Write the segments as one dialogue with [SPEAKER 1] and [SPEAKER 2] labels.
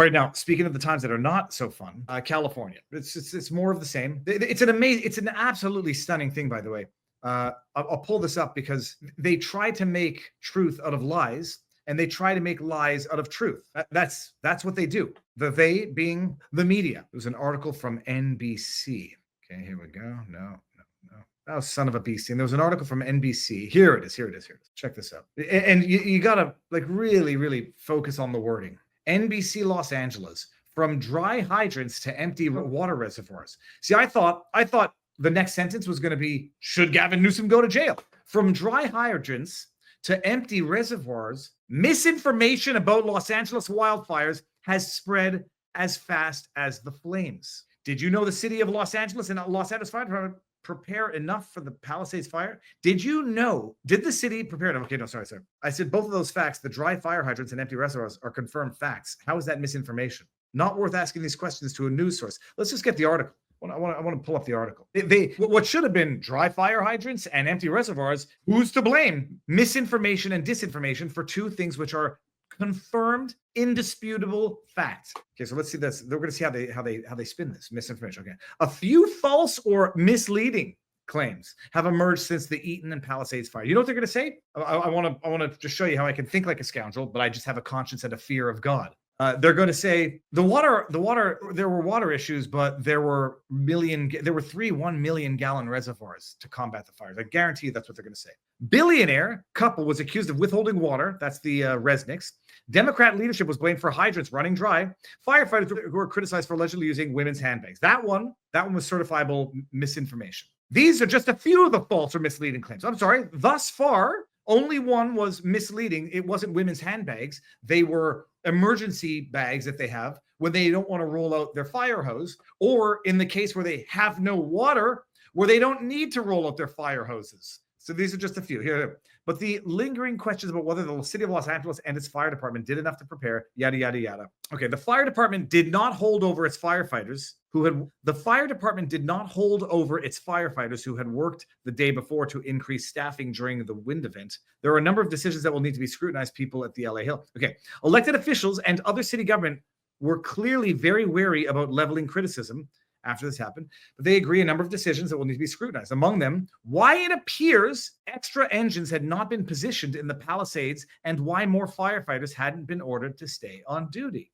[SPEAKER 1] All right, now speaking of the times that are not so fun, California. It's more of the same. It's an absolutely stunning thing, by the way. I'll pull this up because they try to make truth out of lies, and they try to make lies out of truth. That's what they do. They being the media. There's an article from NBC. Okay, here we go. No. Oh, son of a beastie. And there was an article from NBC. Here it is. Check this out. And you got to like really, really focus on the wording. NBC Los Angeles, from dry hydrants to empty water reservoirs. See, I thought the next sentence was going to be, should Gavin Newsom go to jail? From dry hydrants to empty reservoirs, misinformation about Los Angeles wildfires has spread as fast as the flames. Did you know the city of Los Angeles and Los Angeles Fire Department prepare enough for the Palisades fire? Did the city prepare enough? Okay, no, sorry. I said both of those facts, the dry fire hydrants and empty reservoirs, are confirmed facts. How is that misinformation? Not worth asking these questions to a news source. Let's just get the article. I want to pull up the article. What should have been dry fire hydrants and empty reservoirs, who's to blame? Misinformation and disinformation for two things which are confirmed, indisputable facts. Okay, so let's see this. We're going to see how they spin this misinformation. Okay, a few false or misleading claims have emerged since the Eaton and Palisades fire. You know what they're going to say? I want to just show you how I can think like a scoundrel, but I just have a conscience and a fear of God. They're going to say there were water issues, but there were 1 million gallon reservoirs to combat the fires. I guarantee you that's what they're going to say. Billionaire couple was accused of withholding water. That's the Resnicks. Democrat leadership was blamed for hydrants running dry. Firefighters who were criticized for allegedly using women's handbags. That one was certifiable misinformation. These are just a few of the false or misleading claims. I'm sorry. Thus far, only one was misleading. It wasn't women's handbags. They were emergency bags that they have when they don't want to roll out their fire hose, or in the case where they have no water, where they don't need to roll out their fire hoses. So these are just a few here. But the lingering questions about whether the city of Los Angeles and its fire department did enough to prepare, yada, yada, yada. Okay, the fire department did not hold over its firefighters who had worked the day before to increase staffing during the wind event. There are a number of decisions that will need to be scrutinized, people at the LA Hill. Okay, elected officials and other city government were clearly very wary about leveling criticism after this happened, but they agree a number of decisions that will need to be scrutinized. Among them, why it appears extra engines had not been positioned in the Palisades and why more firefighters hadn't been ordered to stay on duty.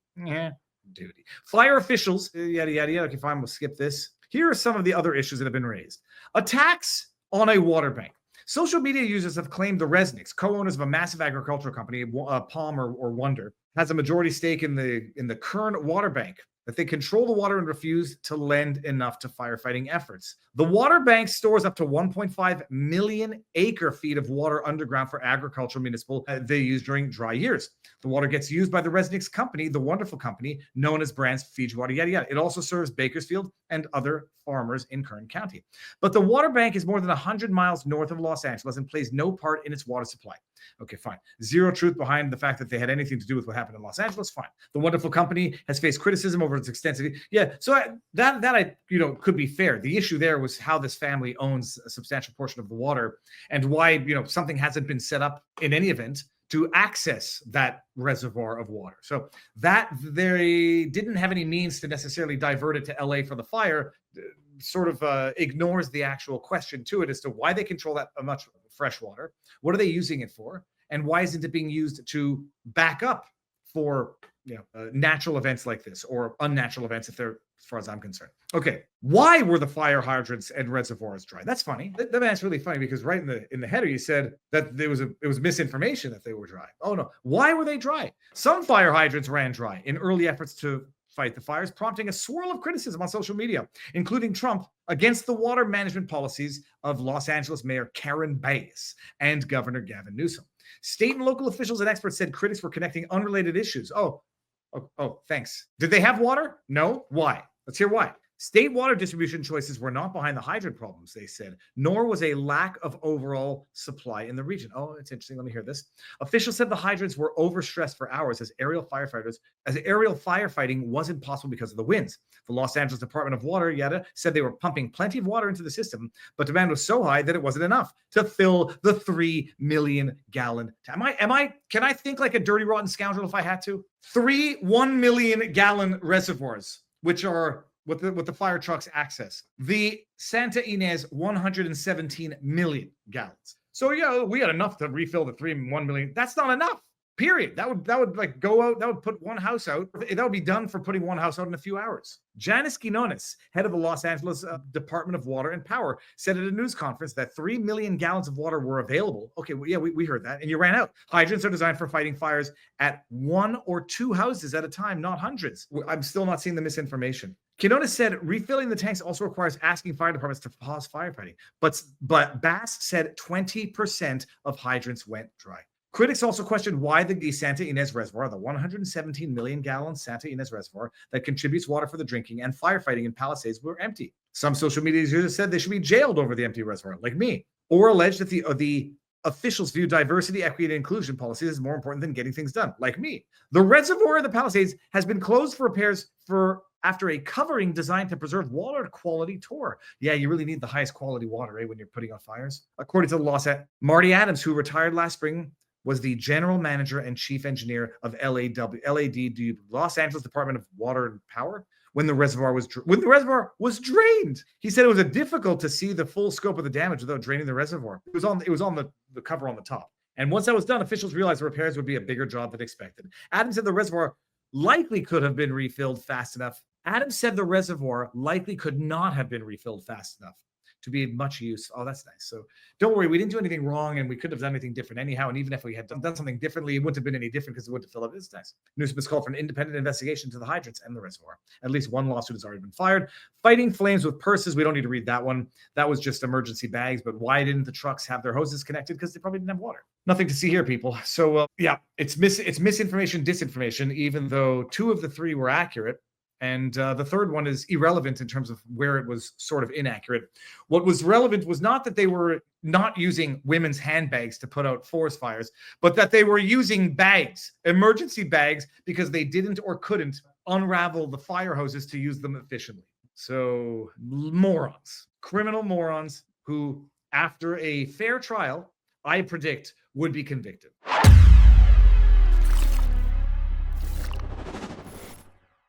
[SPEAKER 1] Duty. Fire officials, yada, yada, yada. Okay, fine, we'll skip this. Here are some of the other issues that have been raised. Attacks on a water bank. Social media users have claimed the Resnicks, co-owners of a massive agricultural company, Palm or Wonder, has a majority stake in the Kern water bank, that they control the water and refuse to lend enough to firefighting efforts. The water bank stores up to 1.5 million acre feet of water underground for agricultural municipal they use during dry years. The water gets used by the Resnicks company, the wonderful company known as Brands Fiji Water, yada, yada. It also serves Bakersfield and other farmers in Kern County. But the water bank is more than 100 miles north of Los Angeles and plays no part in its water supply. Okay, fine. Zero truth behind the fact that they had anything to do with what happened in Los Angeles. Fine. The wonderful company has faced criticism over its extensive. Yeah, so that could be fair. The issue there was how this family owns a substantial portion of the water and why something hasn't been set up in any event to access that reservoir of water. So that they didn't have any means to necessarily divert it to LA for the fire sort of ignores the actual question to it as to why they control that much fresh water. What are they using it for? And why isn't it being used to back up for natural events like this, or unnatural events if they're, as far as I'm concerned. Okay, why were the fire hydrants and reservoirs dry? That's funny. That's really funny because right in the header you said that it was misinformation that they were dry. Oh no, why were they dry? Some fire hydrants ran dry in early efforts to fight the fires, prompting a swirl of criticism on social media, including Trump against the water management policies of Los Angeles Mayor Karen Bass and Governor Gavin Newsom. State and local officials and experts said critics were connecting unrelated issues. Oh, thanks. Did they have water? No. Why? Let's hear why. State water distribution choices were not behind the hydrant problems, they said, nor was a lack of overall supply in the region. Oh, it's interesting. Let me hear this. Officials said the hydrants were overstressed for hours as aerial firefighting wasn't possible because of the winds. The Los Angeles Department of Water, said they were pumping plenty of water into the system, but demand was so high that it wasn't enough to fill the 3 million gallon. Can I think like a dirty, rotten scoundrel if I had to? 1 million gallon reservoirs, which are what the fire trucks access. The Santa Ynez, 117 million gallons. So yeah, we had enough to refill the 1 million. That's not enough. Period. That would like go out. That would put one house out. That would be done for putting one house out in a few hours. Janice Quinones, head of the Los Angeles Department of Water and Power, said at a news conference that 3 million gallons of water were available. Okay, well, yeah, we heard that, and you ran out. Hydrants are designed for fighting fires at 1 or 2 houses at a time, not hundreds. I'm still not seeing the misinformation. Quinones said refilling the tanks also requires asking fire departments to pause firefighting, but Bass said 20% of hydrants went dry. Critics also questioned why the Santa Ynez Reservoir, the 117 million gallon Santa Ynez Reservoir that contributes water for the drinking and firefighting in Palisades, were empty. Some social media users said they should be jailed over the empty reservoir, like me, or alleged that the officials view diversity, equity, and inclusion policies as more important than getting things done, like me. The reservoir in the Palisades has been closed for repairs after a covering designed to preserve water quality tore. Yeah, you really need the highest quality water, when you're putting out fires. According to the law set, Marty Adams, who retired last spring, was the general manager and chief engineer of LAD, Los Angeles Department of Water and Power, when the reservoir was drained. He said it was difficult to see the full scope of the damage without draining the reservoir. It was on the cover on the top. And once that was done, officials realized the repairs would be a bigger job than expected. Adams said the reservoir likely could have been refilled fast enough. Adams said the reservoir likely could not have been refilled fast enough to be much use. Oh, that's nice. So don't worry, we didn't do anything wrong, and we couldn't have done anything different anyhow. And even if we had done something differently, it wouldn't have been any different because it wouldn't have filled up. It's nice. Newsom has called for an independent investigation to the hydrants and the reservoir. At least one lawsuit has already been fired. Fighting flames with purses. We don't need to read that one. That was just emergency bags. But why didn't the trucks have their hoses connected? Because they probably didn't have water. Nothing to see here, people. So yeah, it's misinformation, disinformation, even though 2 of the 3 were accurate. And the third one is irrelevant in terms of where it was sort of inaccurate. What was relevant was not that they were not using women's handbags to put out forest fires, but that they were using bags, emergency bags, because they didn't or couldn't unravel the fire hoses to use them efficiently. So morons, criminal morons who, after a fair trial, I predict would be convicted.